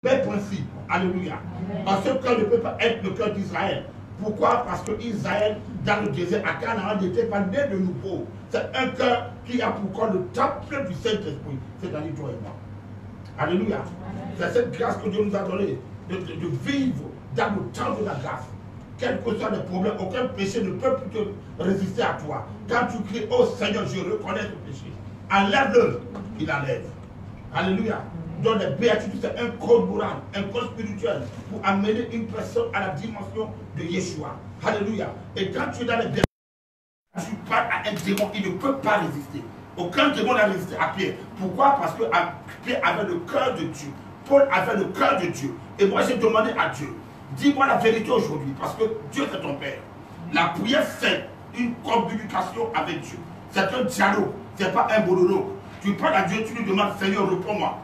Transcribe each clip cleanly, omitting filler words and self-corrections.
bel principe. Alléluia. Parce que ce cœur ne peut pas être le cœur d'Israël. Pourquoi? Parce que Israël, dans le désert, à Canaan, n'était pas né de nouveau. C'est un cœur qui a pour corps le temple du Saint-Esprit, c'est-à-dire toi et moi. Alléluia. C'est cette grâce que Dieu nous a donnée, de vivre dans le temps de la grâce. Quels que soient les problèmes, aucun péché ne peut plus te résister à toi. Quand tu cries, oh Seigneur, je reconnais ce péché, enlève-le, il enlève. Alléluia. Donc les béatitudes, c'est un code moral, un code spirituel pour amener une personne à la dimension de Yeshua. Alléluia. Et quand tu es dans les béatitudes, tu parles à un démon, il ne peut pas résister. Aucun démon n'a résisté à Pierre. Pourquoi? Parce que Pierre avait le cœur de Dieu. Paul avait le cœur de Dieu. Et moi j'ai demandé à Dieu, dis-moi la vérité aujourd'hui, parce que Dieu c'est ton Père. La prière c'est une communication avec Dieu. C'est un dialogue, ce n'est pas un monologue. Tu parles à Dieu, tu lui demandes, Seigneur, réponds-moi.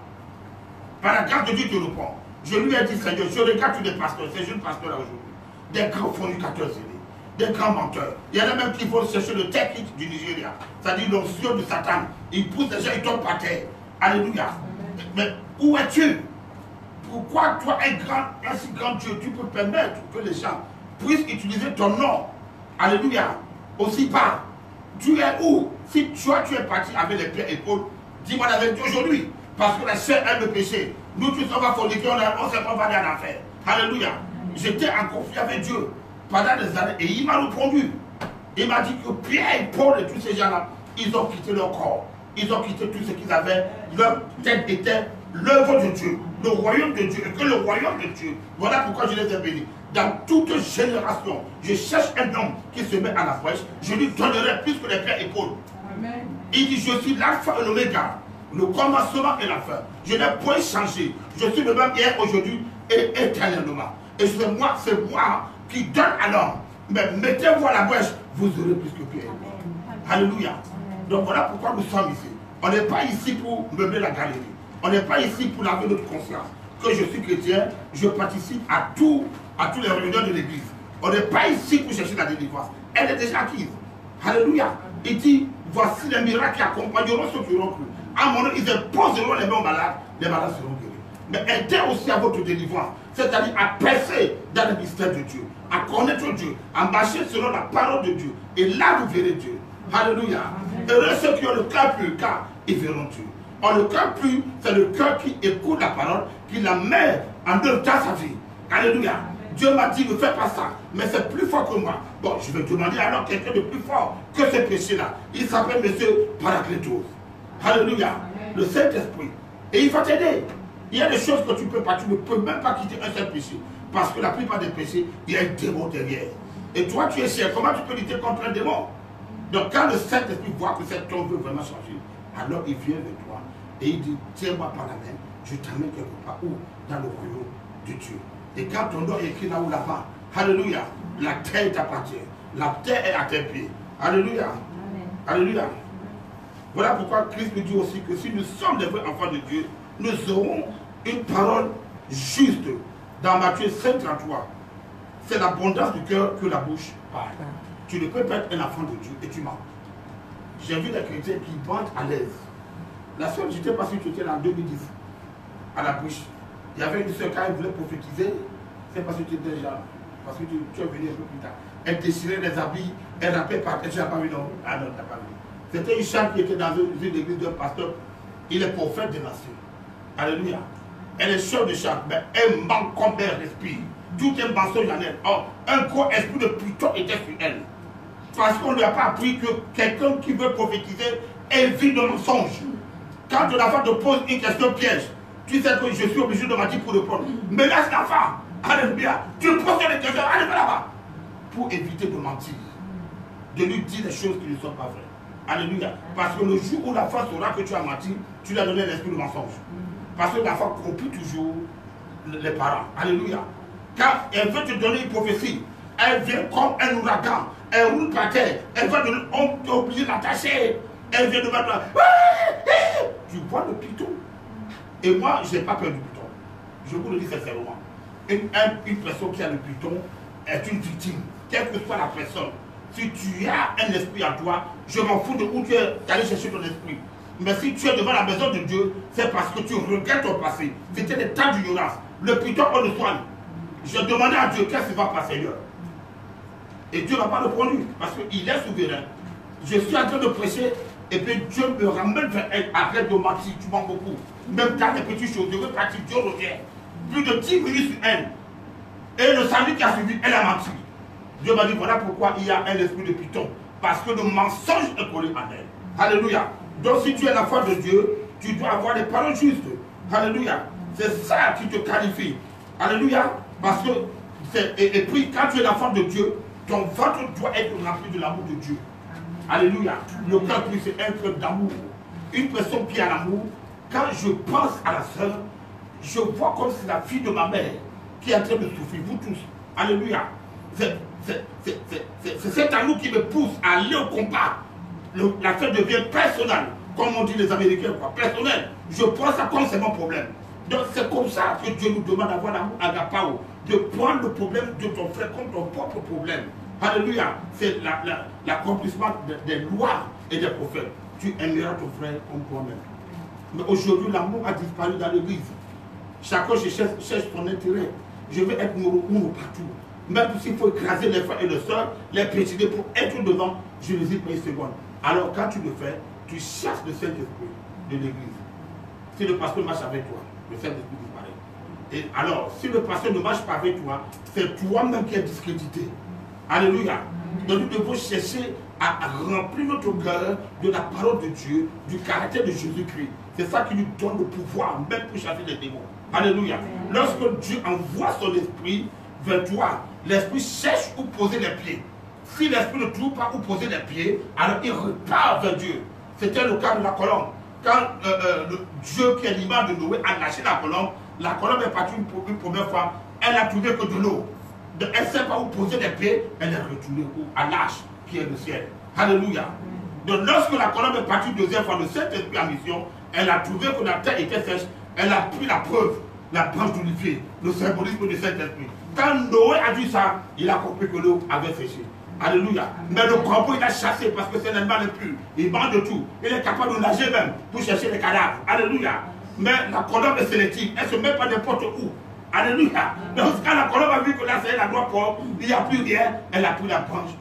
Par la grâce de Dieu, tu réponds. Je lui ai dit, Seigneur, je regarde tous les pasteurs, ces jeunes pasteurs là aujourd'hui, des grands fornicateurs zélés, des grands menteurs. Il y en a même qui vont chercher le technique du Nigeria, c'est-à-dire l'onction de Satan. Ils poussent les gens, ils tombent par terre. Alléluia. Mais où es-tu? Pourquoi toi, un si grand Dieu, tu peux permettre que les gens puissent utiliser ton nom? Alléluia. Aussi bas. Tu es où? Si toi, tu es parti avec les pieds et épaules, dis-moi la vérité aujourd'hui. Parce que la chair aime le péché. Nous tous, on va forniquer, on sait qu'on va aller en enfer. Alléluia. J'étais en conflit avec Dieu pendant des années et il m'a répondu. Il m'a dit que Pierre et Paul et tous ces gens-là, ils ont quitté leur corps. Ils ont quitté tout ce qu'ils avaient. Leur tête était l'œuvre de Dieu, le royaume de Dieu. Et que le royaume de Dieu, voilà pourquoi je les ai bénis. Dans toute génération, je cherche un homme qui se met à la fraîche. Je lui donnerai plus que les pères et Paul. Amen. Il dit, je suis l'alpha et l'oméga, le commencement et la fin. Je n'ai point changé. Je suis le même hier, aujourd'hui et éternellement. Et c'est moi qui donne à l'homme. Mais mettez-vous à la brèche, vous aurez plus que Pierre. Alléluia. Donc voilà pourquoi nous sommes ici. On n'est pas ici pour meubler la galerie. On n'est pas ici pour laver notre conscience. Que je suis chrétien, je participe à tous les réunions de l'église. On n'est pas ici pour chercher la délivrance. Elle est déjà acquise. Alléluia. Il dit, voici les miracles qui accompagneront ceux qui auront cru. À mon nom, ils imposeront les mains aux malades, les malades seront guéris. Mais aidez aussi à votre délivrance, c'est-à-dire à percer dans le mystère de Dieu, à connaître Dieu, à marcher selon la parole de Dieu. Et là, vous verrez Dieu. Alléluia. Heureux ceux qui ont le cœur pur, car ils verront Dieu. Or, le cœur pur, c'est le cœur qui écoute la parole, qui la met en œuvre dans sa vie. Alléluia. Dieu m'a dit, ne fais pas ça, mais c'est plus fort que moi. Bon, je vais demander alors quelqu'un de plus fort que ce péché-là. Il s'appelle Monsieur Paraclétos. Alléluia. Le Saint-Esprit. Et il va t'aider. Il y a des choses que tu ne peux pas, tu ne peux même pas quitter un seul péché. Parce que la plupart des péchés, il y a un démon derrière. Et toi, tu es cher. Comment tu peux lutter contre un démon? Donc, quand le Saint-Esprit voit que cet homme veut vraiment changer, alors il vient vers toi et il dit, tiens-moi par la main, je t'amène quelque part où? Dans le royaume de Dieu. Et quand ton nom est écrit là ou là-bas, alléluia, la terre t'appartient. La terre est à tes pieds. Alléluia. Amen. Alléluia. Voilà pourquoi Christ nous dit aussi que si nous sommes des vrais enfants de Dieu, nous aurons une parole juste. Dans Matthieu 5:33, c'est l'abondance du cœur que la bouche parle. Tu ne peux pas être un enfant de Dieu et tu mens. J'ai vu des chrétiens qui bandent à l'aise. La seule, je ne sais pas si tu étais là en 2010, à la bouche. Il y avait une soeur, quand elle voulait prophétiser, c'est parce que tu étais déjà, parce que tu es venu un peu plus tard. Elle déchirait les habits, elle rappelait par terre, tu n'as pas vu, non? Ah non, tu n'as pas vu. C'était une chambre qui était dans une église d'un pasteur. Il est prophète des nations. Alléluia. Elle est chef de chambre, mais elle manque comme elle respire. Tout est mensonge en elle. Or, un gros esprit de Pluton était sur elle. Parce qu'on ne lui a pas appris que quelqu'un qui veut prophétiser évite le mensonge. Quand ton enfant te pose une question piège, tu sais que je suis obligé de mentir pour répondre. Mais laisse l'enfant. Alléluia. Tu poses des questions, allez là-bas. Pour éviter de mentir. De lui dire des choses qui ne sont pas vraies. Alléluia. Parce que le jour où l'enfant saura que tu as menti, tu lui as donné l'esprit de mensonge. Parce que l'enfant corrompt toujours les parents. Alléluia. Quand elle veut te donner une prophétie, elle vient comme un ouragan. Elle roule par terre. Elle va donner, on est obligé d'attacher. Elle vient de mettre. Tu vois le python. Et moi, je n'ai pas peur du python. Je vous le dis sincèrement. Une personne qui a le python est une victime. Quelle que soit la personne. Si tu as un esprit en toi, je m'en fous de où tu es allé chercher ton esprit. Mais si tu es devant la maison de Dieu, c'est parce que tu regrettes ton passé. C'était des temps d'ignorance. Le python, on le soigne. Je demandais à Dieu, qu'est-ce qui va passer, Seigneur? Et Dieu n'a pas répondu, parce qu'il est souverain. Je suis en train de prêcher, et puis Dieu me ramène vers elle, arrête de mentir, tu mens beaucoup. Même dans les petites choses, je veux partir, Dieu revient. Plus de 10 minutes sur elle. Et le samedi qui a suivi, elle a menti. Dieu m'a dit, voilà pourquoi il y a un esprit de python. Parce que le mensonge est collé en elle. Alléluia. Donc si tu es l'enfant de Dieu, tu dois avoir des paroles justes. Alléluia. C'est ça qui te qualifie. Alléluia. Parce que, et puis quand tu es l'enfant de Dieu, ton ventre doit être rempli de l'amour de Dieu. Alléluia. Le cœur plus c'est un cœur d'amour. Une personne qui a l'amour, quand je pense à la sœur, je vois comme c'est la fille de ma mère qui est en train de souffrir, vous tous. Alléluia. C'est cet amour qui me pousse à aller au combat. La sœur devient personnelle, comme on dit les Américains, quoi, personnelle. Je prends ça comme c'est mon problème. Donc c'est comme ça que Dieu nous demande d'avoir l'amour agapao, de prendre le problème de ton frère comme ton propre problème. Alléluia. C'est l'accomplissement des lois et des prophètes. Tu aimeras ton frère comme toi-même. Mais aujourd'hui, l'amour a disparu dans l'église. Chacun cherche son intérêt. Je veux être numéro partout. Même s'il faut écraser les frères et les soeurs, les piétiner pour être devant, je n'hésite pas une seconde. Alors quand tu le fais, tu chasses le Saint-Esprit de l'église. Si le pasteur marche avec toi, le Saint-Esprit disparaît. Et alors, si le pasteur ne marche pas avec toi, c'est toi-même qui es discrédité. Alléluia. Donc nous devons chercher à remplir notre cœur de la parole de Dieu, du caractère de Jésus-Christ. C'est ça qui nous donne le pouvoir, même pour chasser les démons. Alléluia. Lorsque Dieu envoie son esprit vers toi, l'esprit cherche où poser les pieds. Si l'esprit ne trouve pas où poser les pieds, alors il repart vers Dieu. C'était le cas de la colombe. Quand le Dieu qui est l'image de Noé a lâché la colombe est partie une première fois, elle a trouvé que de l'eau. Elle ne sait pas où poser les pieds, elle est retournée à l'arche qui est le ciel. Alléluia. Donc lorsque la colombe est partie une deuxième fois, le Saint-Esprit en mission, elle a trouvé que la terre était sèche, elle a pris la preuve, la branche d'olivier, le symbolisme du Saint-Esprit. Quand Noé a dit ça, il a compris que l'eau avait séché. Alléluia. Mais le corbeau, il a chassé parce que c'est un animal impur. Il mange de tout. Il est capable de nager même pour chercher les cadavres. Alléluia. Mais la colombe est sélective. Elle ne se met pas n'importe où. Alléluia. Donc quand la colombe a vu que là c'est la noix propre, il n'y a plus rien, elle a pris la branche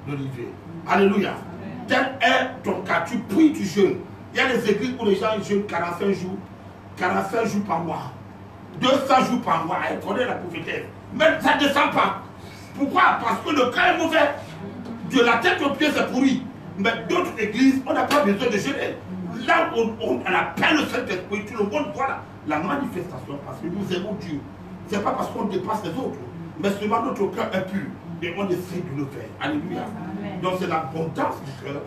d'olivier. Alléluia. Tel est ton cas. Tu pries, tu jeûnes. Il y a des églises où les gens jeûnent 45 jours par mois. 200 jours par mois. Elle connaît la prophétesse. Mais ça ne descend pas. Pourquoi? Parce que le cœur est mauvais. De la tête aux pieds, c'est pourri. Mais d'autres églises, on n'a pas besoin de jeûner. Là où on appelle le Saint-Esprit, tout le monde voit la manifestation parce que nous aimons Dieu. Ce n'est pas parce qu'on dépasse les autres, mais seulement notre cœur est pur et on essaie de le faire. Alléluia. Donc c'est l'abondance du cœur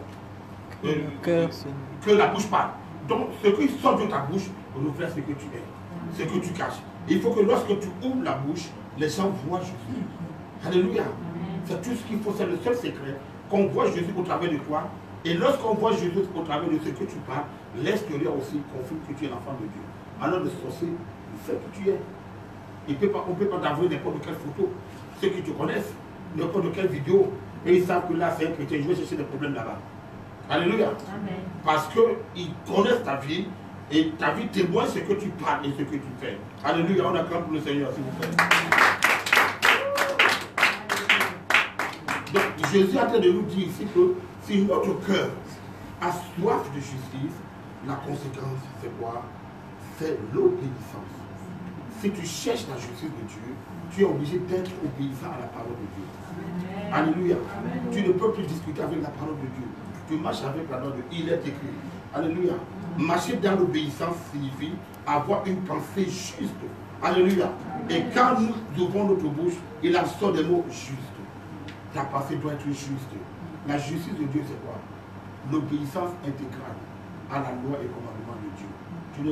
que la bouche parle. Donc ce qui sort de ta bouche reflète ce que tu es, ce que tu caches. Il faut que lorsque tu ouvres la bouche, les gens voient Jésus. Alléluia. C'est tout ce qu'il faut, c'est le seul secret, qu'on voit Jésus au travers de toi. Et lorsqu'on voit Jésus au travers de ce que tu parles, l'extérieur aussi confirme que tu es l'enfant de Dieu. Alors le sorcier, il sait que tu es. On ne peut pas t'envoyer n'importe quelle photo. Ceux qui te connaissent, n'importe quelle vidéo, et ils savent que là c'est un chrétien, je vais chercher des problèmes là-bas. Alléluia. Amen. Parce qu'ils connaissent ta vie, et ta vie témoigne ce que tu parles et ce que tu fais. Alléluia, on acclame pour le Seigneur, s'il vous plaît. Donc Jésus est en train de nous dire ici que si notre cœur a soif de justice, la conséquence c'est quoi? C'est l'obéissance. Si tu cherches la justice de Dieu, tu es obligé d'être obéissant à la parole de Dieu. Amen. Alléluia. Amen. Tu ne peux plus discuter avec la parole de Dieu. Tu marches avec la parole de Dieu. Il est écrit. Alléluia. Marcher dans l'obéissance signifie avoir une pensée juste. Alléluia. Et quand nous ouvrons notre bouche, il en sort des mots justes. Ta pensée doit être juste. La justice de Dieu, c'est quoi? L'obéissance intégrale à la loi et commandement de Dieu. Tu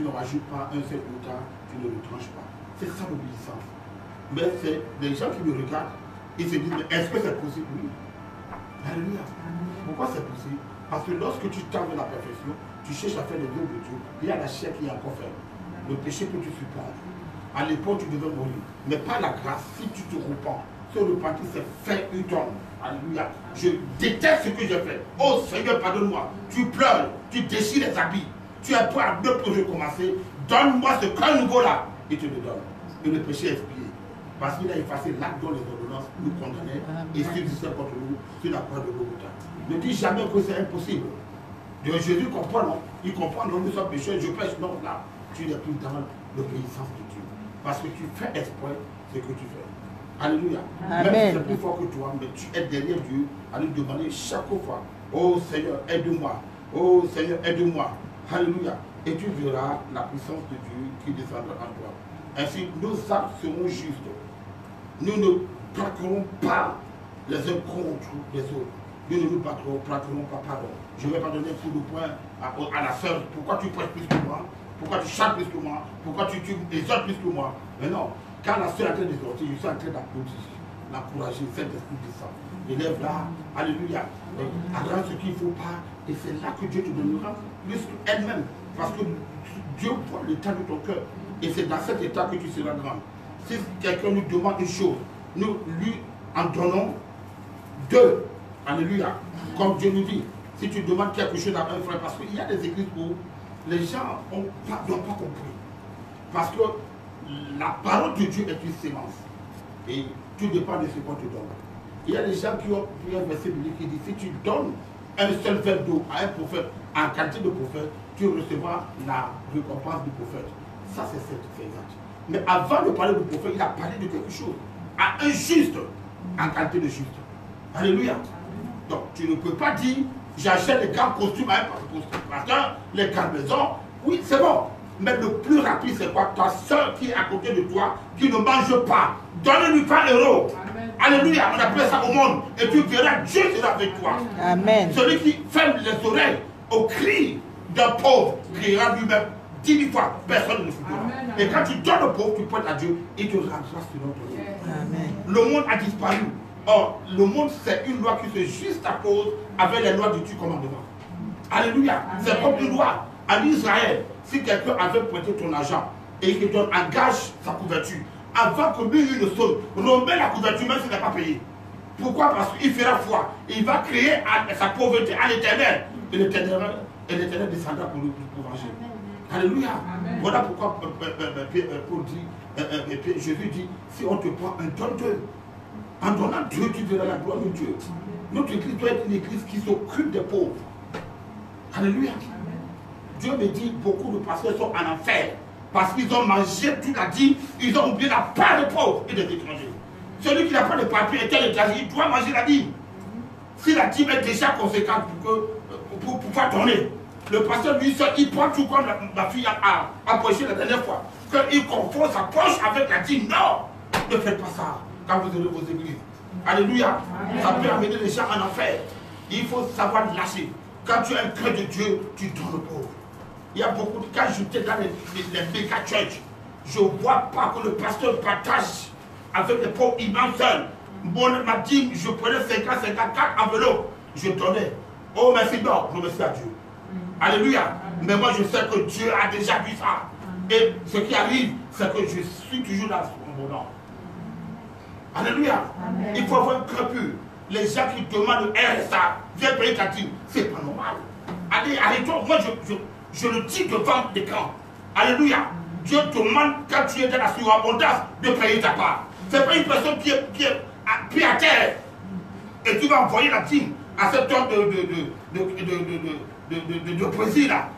ne rajoutes pas un seul autant, tu ne le tranches pas. C'est ça l'obéissance. Mais c'est les gens qui me regardent, ils se disent, est-ce que c'est possible? Oui. Alléluia. Pourquoi c'est possible? Parce que lorsque tu tends vers la perfection, tu cherches à faire le œuvre de Dieu, il y a la chair qui est encore faible. Le péché que tu supportes. À l'époque, tu devais mourir. Mais par la grâce, si tu te repens, ce repentir, c'est faire une tombe. Alléluia. Je déteste ce que j'ai fait. Oh Seigneur, pardonne-moi. Tu pleures, tu déchires les habits. Tu es prêt à ne plus recommencer. Donne-moi ce cœur nouveau là. il te le donne. Et le péché est expié. Parce qu'il a effacé l'acte dont les ordonnances nous condamnaient et subsistaient contre nous sur la croix de Golgotha. Ne dis jamais que c'est impossible. Jésus comprend, non? Il comprend, non, nous sommes pécheurs, je pêche, non, là, tu n'es plus dans l'obéissance de Dieu. Parce que tu fais exprès ce que tu fais. Alléluia. Amen. Même si c'est plus fort que toi, mais tu es derrière Dieu à lui demander chaque fois, oh Seigneur, aide-moi. Oh Seigneur, aide-moi. Alléluia. Et tu verras la puissance de Dieu qui descendra en toi. Ainsi, nos actes seront justes. Nous ne plaquerons pas les uns contre les autres. Nous ne nous plaquerons pas pardon. Je ne vais pas donner un coup de poing à la sœur. Pourquoi tu prêches plus que moi? Pourquoi tu chantes plus que moi? Pourquoi tu exhortes plus que moi? Mais non. Quand la sœur est en train d'exhorter, je suis en train d'applaudir, l'encourager, cet esprit descend. Élève là, alléluia. Arrange ce qu'il ne faut pas. Et c'est là que Dieu te donnera plus qu'elle-même. Parce que Dieu voit l'état de ton cœur. Et c'est dans cet état que tu seras grand. Si quelqu'un nous demande une chose, nous lui en donnons deux. Alléluia. Comme Dieu nous dit, si tu demandes quelque chose à un frère, parce qu'il y a des églises où les gens n'ont pas compris. Parce que la parole de Dieu est une sémence. Et tout dépend de ce qu'on te donne. Il y a des gens qui ont pris un verset biblique qui dit, si tu donnes un seul verre d'eau à un prophète, en qualité de prophète, tu recevras la récompense du prophète. Ça, c'est exact. Mais avant de parler du prophète, il a parlé de quelque chose. À un juste, en qualité de juste. Alléluia. Donc, tu ne peux pas dire, j'achète les grands costumes à un pasteur, les grandes maisons. Oui, c'est bon. Mais le plus rapide, c'est quoi? Ta soeur qui est à côté de toi, qui ne mange pas. Donne-lui pas €. Alléluia, on appelle ça au monde. Et tu verras, Dieu sera avec toi. Amen. Celui qui ferme les oreilles au cri d'un pauvre criera lui-même 10 000 fois. Personne ne le fera. Et quand tu donnes au pauvre, tu prêtes à Dieu et tu rendras selon ton nom. Amen. Le monde a disparu. Or, le monde, c'est une loi qui se juxtapose avec les lois du 10 commandements. Alléluia. C'est comme une loi. En Israël, si quelqu'un avait prêté ton argent et qu'il donne un gage sa couverture, avant que lui ne saute, remet la couverture même s'il n'a pas payé. Pourquoi? Parce qu'il fera foi. Il va créer sa pauvreté à l'Éternel. Et l'Éternel descendra pour venger. Alléluia. Amen. Voilà pourquoi Jésus dit, si on te prend un don d'eux, en donnant Dieu, tu verras la gloire de Dieu. Notre église doit être une église qui s'occupe des pauvres. Alléluia. Amen. Dieu me dit, beaucoup de pasteurs sont en enfer. Parce qu'ils ont mangé toute la dîme, ils ont oublié la part des pauvres et des étrangers. Celui qui n'a pas de papier et tel étranger, il doit manger la dîme. Si la dîme est déjà conséquente pour pouvoir donner, le pasteur lui seul, il prend tout comme ma fille a prêché la dernière fois. Qu'il confond sa poche avec la dîme. Non, ne faites pas ça quand vous aurez vos églises. Alléluia. Amen. Ça peut amener les gens en enfer. Il faut savoir lâcher. Quand tu as un cœur de Dieu, tu donnes aux pauvres. Il y a beaucoup de cas, j'étais dans les méga church. Je ne vois pas que le pasteur partage avec les pauvres imams seuls. Ma dîme, je prenais 54 enveloppes. Je donnais. Oh merci, non, je remercie à Dieu. Alléluia. Mais moi je sais que Dieu a déjà vu ça. Et ce qui arrive, c'est que je suis toujours là sur mon nom. Alléluia. Amen. Il faut avoir un cœur pur. Les gens qui demandent le RSA, viens payer ta dîme. C'est pas normal. Allez, arrêtons. Moi je le dis devant l'écran. Alléluia. Dieu te demande, quand tu es dans la surabondance, de payer ta part. Ce n'est pas une personne qui est pied à terre. Et tu vas envoyer la dîme à cet homme de poésie là.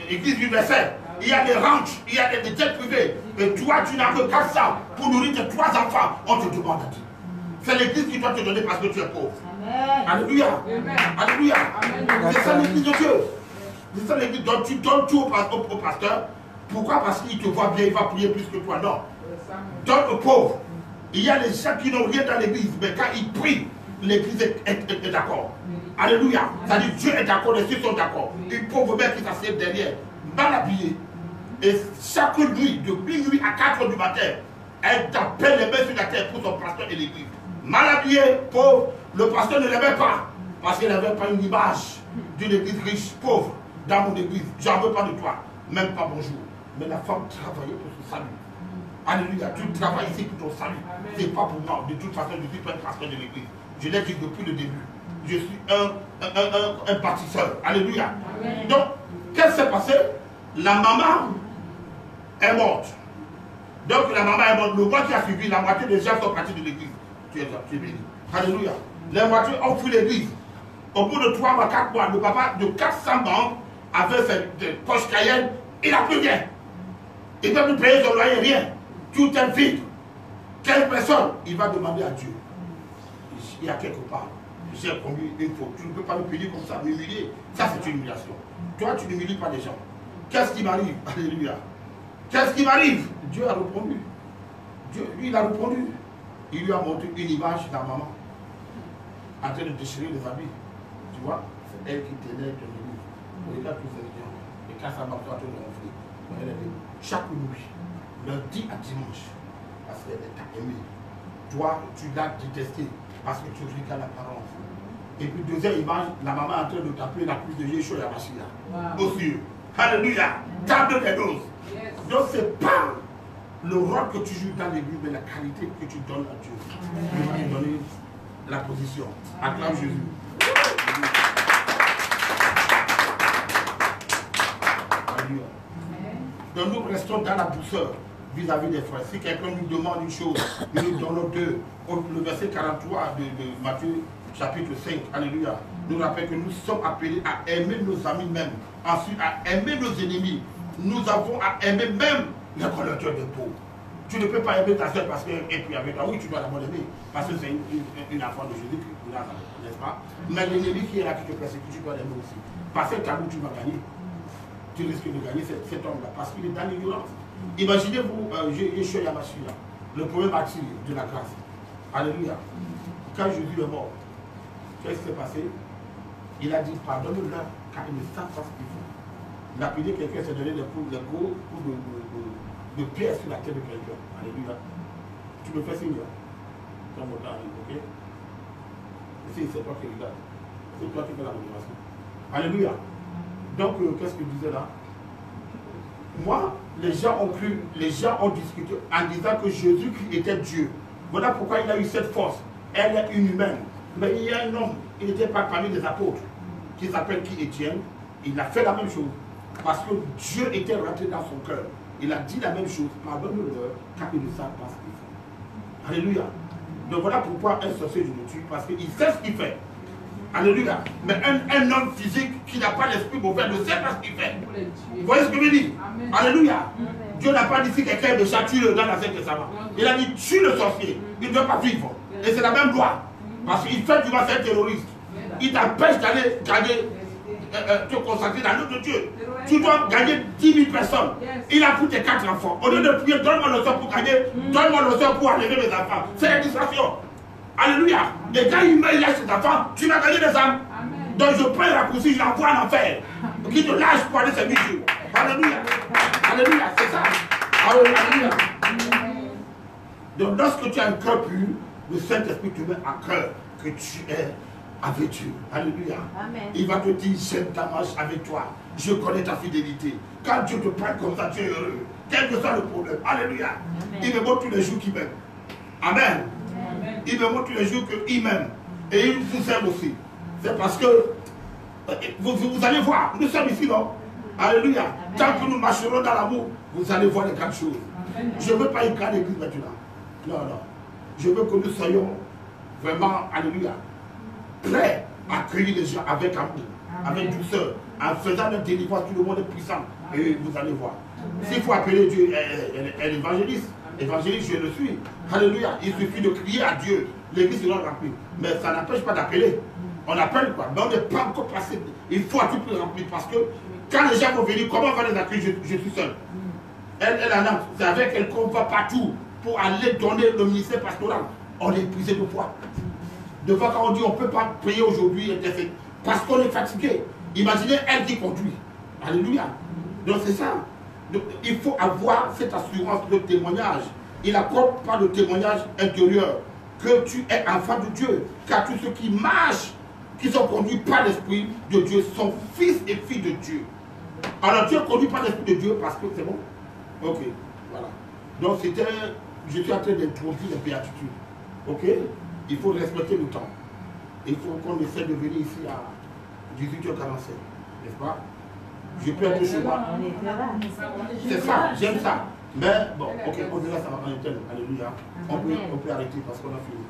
Église universelle. Il y a des ranchs, il y a des jets privés. Et toi, tu n'as que 400 pour nourrir tes 3 enfants. On te demande la dîme. C'est l'église qui doit te donner parce que tu es pauvre. Amen. Alléluia. Amen. Alléluia. C'est ça l'église de Dieu. C'est ça l'église. Donc tu donnes tout au pasteur. Pourquoi? Parce qu'il te voit bien, il va prier plus que toi. Non. Donne aux pauvres. Il y a des gens qui n'ont rien dans l'église, mais quand ils prient, l'église est d'accord. Alléluia. C'est-à-dire Dieu est d'accord, les cieux sont d'accord. Une pauvre mère qui s'assied derrière, mal habillée. Et chaque nuit, de minuit à 4 h du matin, elle t'appelle les mains sur la terre pour son pasteur et l'église. Mal habillée, pauvre, le pasteur ne l'aimait pas. Parce qu'il n'avait pas une image d'une église riche, pauvre, dans mon église. J'en veux pas de toi. Même pas bonjour. Mais la femme travaillait pour son salut. Alléluia. Tu travailles ici pour ton salut. Ce n'est pas pour moi. De toute façon, je ne suis pas un pasteur de l'église. Je l'ai dit depuis le début. Je suis un bâtisseur. Alléluia. Amen. Donc, qu'est-ce qui s'est passé? La maman est morte. Donc la maman est morte. Le mois qui a suivi, la moitié des gens sont partis de l'église. Tu es béni. Alléluia. La moitié ont fui l'église. Au bout de 3 mois, 4 mois, le papa de 400 banques avait ses poches Cayenne, il n'a plus rien. Il ne peut plus payer son loyer, rien. Tout est vide. Quelle personne il va demander à Dieu? Il y a quelque part. J'ai commis une faute. Tu ne peux pas me payer comme ça, m'humilier. Ça, c'est une humiliation. Toi, tu n'humilies pas les gens. Qu'est-ce qui m'arrive? Alléluia. Qu'est-ce qui m'arrive? Dieu a répondu. Dieu, lui, il a répondu. Il lui a montré une image de la maman en train de déchirer les habits. Tu vois? C'est elle qui tenait ton église. Regarde tous ces gens. Et quand ça marche, toi, tu l'as fait. Chaque nuit, lundi à dimanche, parce qu'elle t'a aimé. Toi, tu l'as détesté parce que tu regardes l'apparence. Et puis, deuxième image, la maman est en train de taper la pluie de Yeshua Yamashia. Aux cieux. Alléluia. Table des doses. Donc, c'est pas le rôle que tu joues dans l'église, mais la qualité que tu donnes à Dieu. Il va te donner la position. Acclame Jésus. Alléluia. Donc, nous restons dans la douceur vis-à-vis des frères. Si quelqu'un nous demande une chose, nous nous donnons deux. Le verset 43 de Matthieu chapitre 5, alléluia, nous rappelle que nous sommes appelés à aimer nos amis même, ensuite à aimer nos ennemis. Nous avons à aimer même les collecteurs de peau. Tu ne peux pas aimer ta soeur parce qu'elle est plus avec toi. Oui, tu dois d'abord l'aimer parce que c'est une enfant de Jésus, n'est-ce pas? Mais l'ennemi qui est là, qui te persécute, tu dois l'aimer aussi. Parce que tabou, tu vas gagner. Tu risques de gagner cet homme-là parce qu'il est dans l'ignorance. Imaginez-vous, Yeshua Yamashia, le premier martyr de la grâce. Alléluia. Quand Jésus est mort, qu'est-ce qui s'est passé? Il a dit pardonne-leur car ils ne savent pas ce qu'ils font. Il a prié quelqu'un, s'est donné des coups de pierre sur la tête de quelqu'un. Alléluia. Tu me fais signe. Quand mon temps arrive, ok? Ici, c'est toi qui regarde. C'est toi qui fais la motivation. Alléluia. Donc, qu'est-ce que je disais là? Moi, les gens ont cru, les gens ont discuté en disant que Jésus-Christ était Dieu. Voilà pourquoi il a eu cette force. Elle est une humaine. Mais il y a un homme, il n'était pas parmi les apôtres, qui s'appelle Étienne. Il a fait la même chose. Parce que Dieu était rentré dans son cœur. Il a dit la même chose. Pardonne-leur, car ils ne savent pas ce qu'ils font. Alléluia. Donc voilà pourquoi un sorcier, je le tue. Parce qu'il sait ce qu'il fait. Alléluia. Mais un homme physique qui n'a pas l'esprit mauvais ne sait pas ce qu'il fait. Vous voyez ce que je veux dire? Alléluia. Dieu n'a pas dit si quelqu'un de chat tue le dans l'Ancien Testament. Il a dit tue le sorcier. Il ne doit pas vivre. Et c'est la même loi. Parce qu'il fait du mal, c'est un terroriste. Il t'empêche d'aller gagner, te consacrer dans l'œuvre de Dieu. Tu dois gagner 10 000 personnes. Il a pris tes 4 enfants. Au lieu de prier, donne-moi le sort pour gagner, donne-moi le sort pour enlever mes enfants. C'est la distraction. Alléluia. Et quand il meurt, il lâche ses enfants, tu vas gagner des âmes. Donc je prends la course, je l'envoie en enfer. Qui te lâche pour aller servir Dieu. Alléluia. Alléluia, c'est ça. Alléluia. Donc lorsque tu as un cœur pur, le Saint-Esprit te met à cœur que tu es avec Dieu. Alléluia. Amen. Il va te dire, j'aime ta marche avec toi. Je connais ta fidélité. Quand Dieu te prend comme ça, tu es heureux. Quel que soit le problème. Alléluia. Amen. Il me montre tous les jours qu'il m'aime. Amen. Amen. Il me montre tous les jours qu'il m'aime. Et il vous aime aussi. C'est parce que vous allez voir, nous sommes ici, non? Alléluia. Amen. Tant que nous marcherons dans l'amour, vous allez voir les 4 choses. Amen. Je ne veux pas une grande église maintenant. Non, non. Je veux que nous soyons vraiment, alléluia, prêts à accueillir les gens avec amour, avec douceur, en faisant notre délivrance, tout le monde est puissant. Et vous allez voir. S'il faut appeler Dieu, elle évangéliste. Évangéliste, je le suis. Alléluia. Il suffit de crier à Dieu. L'église sera remplie. Mais ça n'empêche pas d'appeler. On appelle quoi? Mais on n'est pas encore passé. Il faut à tout prix remplir. Parce que quand les gens vont venir, comment on va les accueillir? Je suis seul. Elle en a. C'est avec elle qu'on va partout pour aller donner le ministère pastoral. On est épuisé de foi. De fois quand on dit on ne peut pas prier aujourd'hui, parce qu'on est fatigué. Imaginez elle qui conduit. Alléluia. Donc c'est ça. Donc, il faut avoir cette assurance de témoignage. Il n'accorde pas de témoignage intérieur. Que tu es enfant de Dieu. Car tous ceux qui marchent, qui sont conduits par l'Esprit de Dieu, sont fils et filles de Dieu. Alors tu es conduit par l'Esprit de Dieu parce que c'est bon. Ok. Voilà. Donc c'était... Je suis en train d'introduire les béatitudes. Ok? Il faut respecter le temps. Il faut qu'on essaie de venir ici à 18h45. N'est-ce pas? Je peux être chez moi. C'est ça, j'aime ça. Mais bon, ok, on est là, ça va en interne. Alléluia. On peut arrêter parce qu'on a fini.